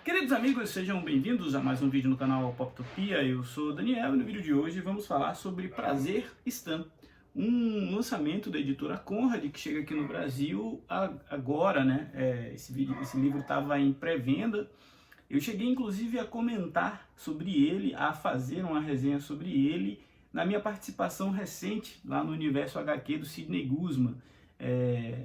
Queridos amigos, sejam bem-vindos a mais um vídeo no canal Poptopia. Eu sou o Daniel e no vídeo de hoje vamos falar sobre Prazer Stan, um lançamento da editora Conrad que chega aqui no Brasil agora, né? Esse livro estava em pré-venda. Eu cheguei inclusive a comentar sobre ele, a fazer uma resenha sobre ele na minha participação recente lá no Universo HQ do Sidney Guzman,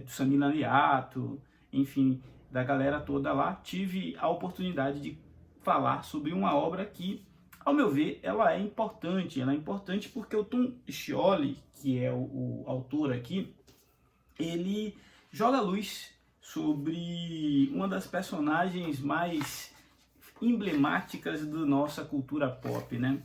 do Samir Naliato, enfim, da galera toda lá. Tive a oportunidade de falar sobre uma obra que, ao meu ver, ela é importante. Ela é importante porque o Tom Scioli, que é o autor aqui, ele joga luz sobre uma das personagens mais emblemáticas da nossa cultura pop, né?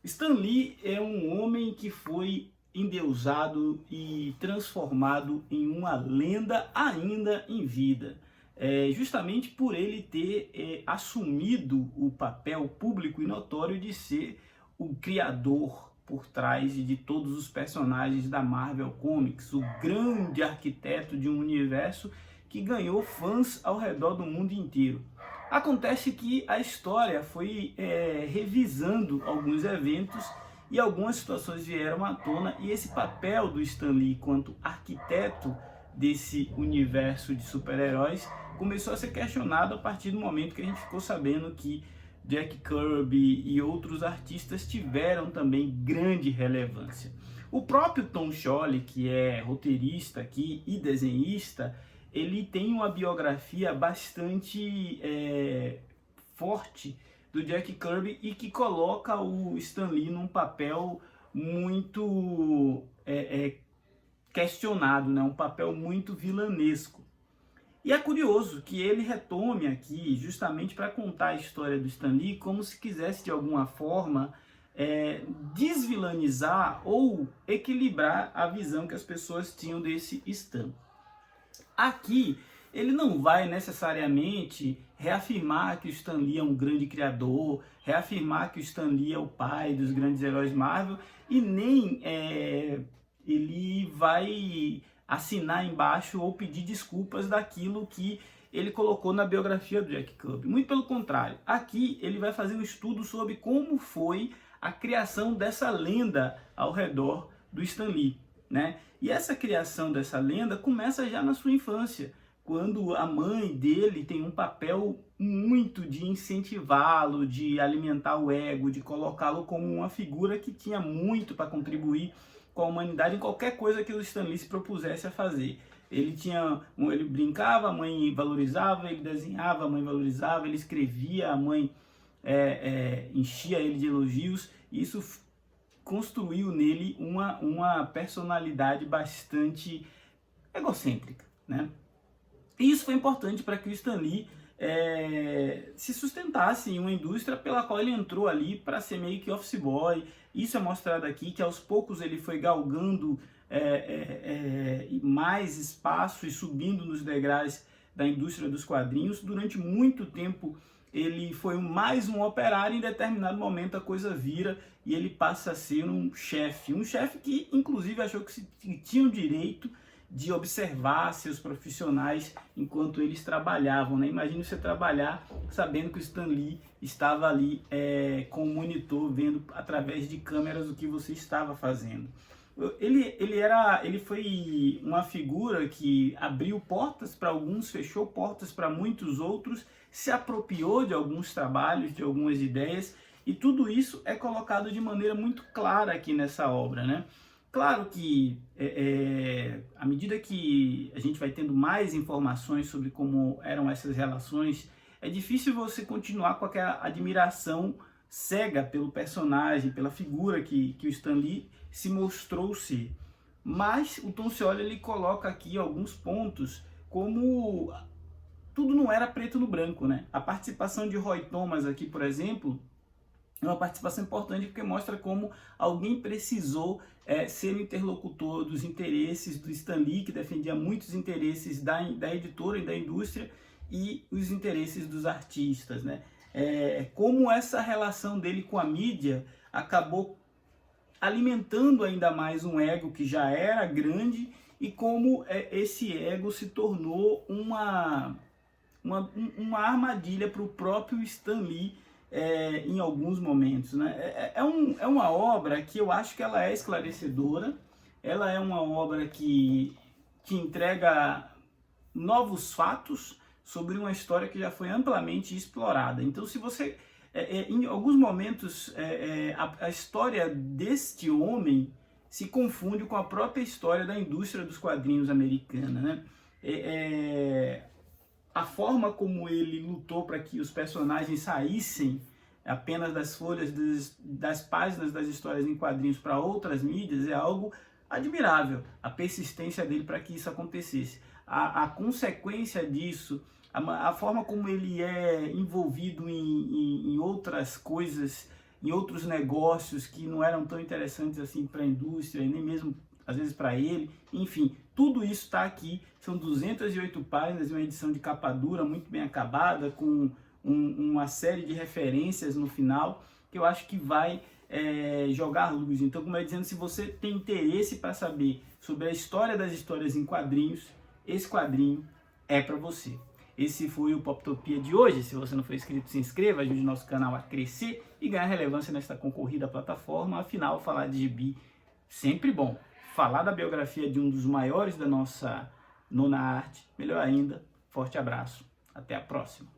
Stan Lee é um homem que foi endeusado e transformado em uma lenda ainda em vida. Justamente por ele ter assumido o papel público e notório de ser o criador por trás de todos os personagens da Marvel Comics, o grande arquiteto de um universo que ganhou fãs ao redor do mundo inteiro. Acontece que a história foi revisando alguns eventos e algumas situações vieram à tona, e esse papel do Stan Lee quanto arquiteto desse universo de super-heróis começou a ser questionado a partir do momento que a gente ficou sabendo que Jack Kirby e outros artistas tiveram também grande relevância. O próprio Tom Scioli, que é roteirista aqui e desenhista, ele tem uma biografia bastante forte do Jack Kirby e que coloca o Stan Lee num papel muito questionado, né? Um papel muito vilanesco. E é curioso que ele retome aqui justamente para contar a história do Stan Lee como se quisesse de alguma forma desvilanizar ou equilibrar a visão que as pessoas tinham desse Stan. Aqui ele não vai necessariamente reafirmar que o Stan Lee é um grande criador, reafirmar que o Stan Lee é o pai dos grandes heróis Marvel, e nem ele vai assinar embaixo ou pedir desculpas daquilo que ele colocou na biografia do Jack Kirby. Muito pelo contrário, aqui ele vai fazer um estudo sobre como foi a criação dessa lenda ao redor do Stan Lee, né? E essa criação dessa lenda começa já na sua infância, quando a mãe dele tem um papel muito de incentivá-lo, de alimentar o ego, de colocá-lo como uma figura que tinha muito para contribuir com a humanidade em qualquer coisa que o Stan Lee se propusesse a fazer. Ele brincava, a mãe valorizava, ele desenhava, a mãe valorizava, ele escrevia, a mãe enchia ele de elogios. E isso construiu nele uma personalidade bastante egocêntrica, né? E isso foi importante para que o Stan Lee se sustentasse em uma indústria pela qual ele entrou ali para ser meio que office boy. Isso é mostrado aqui, que aos poucos ele foi galgando mais espaço e subindo nos degraus da indústria dos quadrinhos. Durante muito tempo ele foi mais um operário, e em determinado momento a coisa vira e ele passa a ser um chefe que inclusive achou que tinha o direito de observar seus profissionais enquanto eles trabalhavam, né? Imagine você trabalhar sabendo que o Stan Lee estava ali com o monitor, vendo através de câmeras o que você estava fazendo. Ele foi uma figura que abriu portas para alguns, fechou portas para muitos outros, se apropriou de alguns trabalhos, de algumas ideias, e tudo isso é colocado de maneira muito clara aqui nessa obra, né? Claro que, à medida que a gente vai tendo mais informações sobre como eram essas relações, é difícil você continuar com aquela admiração cega pelo personagem, pela figura que o Stan Lee se mostrou ser. Mas o Tom Scioli ele coloca aqui alguns pontos, como tudo não era preto no branco, né? A participação de Roy Thomas aqui, por exemplo, é uma participação importante porque mostra como alguém precisou ser o interlocutor dos interesses do Stan Lee, que defendia muitos interesses da editora e da indústria, e os interesses dos artistas, né? Como essa relação dele com a mídia acabou alimentando ainda mais um ego que já era grande, e como esse ego se tornou uma armadilha para o próprio Stan Lee em alguns momentos, né? É uma obra que eu acho que ela é esclarecedora, ela é uma obra que entrega novos fatos sobre uma história que já foi amplamente explorada. Então, se você, em alguns momentos, a história deste homem se confunde com a própria história da indústria dos quadrinhos americana, né? A forma como ele lutou para que os personagens saíssem apenas das folhas, das páginas das histórias em quadrinhos para outras mídias é algo admirável. A persistência dele para que isso acontecesse. A consequência disso, a forma como ele é envolvido em outras coisas, em outros negócios que não eram tão interessantes assim para a indústria, nem mesmo às vezes para ele, enfim, tudo isso está aqui. São 208 páginas, uma edição de capa dura, muito bem acabada, com uma série de referências no final, que eu acho que vai jogar luz. Então, como eu ia dizendo, se você tem interesse para saber sobre a história das histórias em quadrinhos, esse quadrinho é para você. Esse foi o Poptopia de hoje. Se você não for inscrito, se inscreva, ajude o nosso canal a crescer e ganhar relevância nesta concorrida plataforma. Afinal, falar de gibi sempre bom. Falar da biografia de um dos maiores da nossa nona arte, melhor ainda. Forte abraço. Até a próxima.